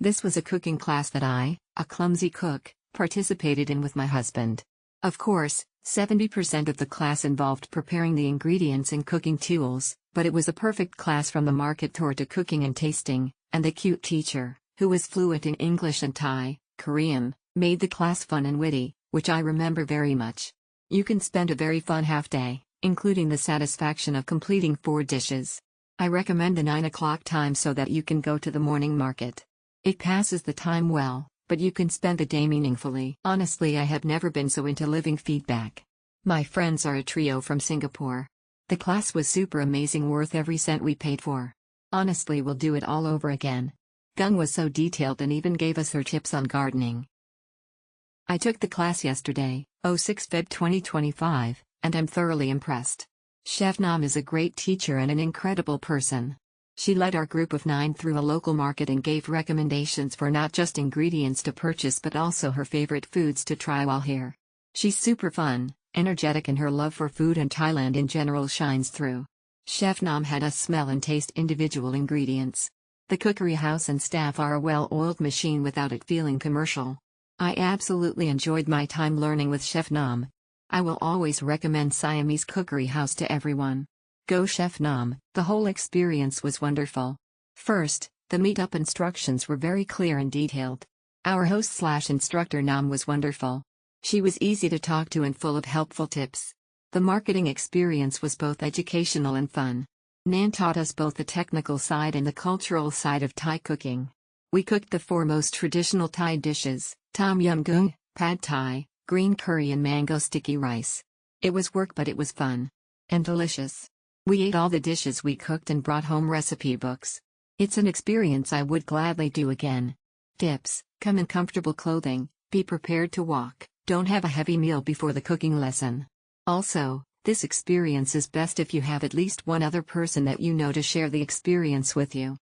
This was a cooking class that I, a clumsy cook, participated in with my husband. Of course, 70% of the class involved preparing the ingredients and cooking tools, but it was a perfect class from the market tour to cooking and tasting, and the cute teacher, who was fluent in English and Thai, Korean, made the class fun and witty, which I remember very much. You can spend a very fun half day, including the satisfaction of completing 4 dishes. I recommend the 9 o'clock time so that you can go to the morning market. It passes the time well, but you can spend the day meaningfully. Honestly, I have never been so into living feedback. My friends are a trio from Singapore. The class was super amazing, worth every cent we paid for. Honestly, we'll do it all over again. Gung was so detailed and even gave us her tips on gardening. I took the class yesterday, 6 Feb 2025, and I'm thoroughly impressed. Chef Nam is a great teacher and an incredible person. She led our group of 9 through a local market and gave recommendations for not just ingredients to purchase but also her favorite foods to try while here. She's super fun, energetic, and her love for food and Thailand in general shines through. Chef Nam had us smell and taste individual ingredients. The cookery house and staff are a well-oiled machine without it feeling commercial. I absolutely enjoyed my time learning with Chef Nam. I will always recommend Siamese Cookery House to everyone. Go Chef Nam, the whole experience was wonderful. First, the meetup instructions were very clear and detailed. Our host/instructor Nam was wonderful. She was easy to talk to and full of helpful tips. The marketing experience was both educational and fun. Nan taught us both the technical side and the cultural side of Thai cooking. We cooked the 4 most traditional Thai dishes: Tom Yum Goong, Pad Thai, green curry and mango sticky rice. It was work, but it was fun. And delicious. We ate all the dishes we cooked and brought home recipe books. It's an experience I would gladly do again. Tips: come in comfortable clothing, be prepared to walk, don't have a heavy meal before the cooking lesson. Also, this experience is best if you have at least one other person that you know to share the experience with you.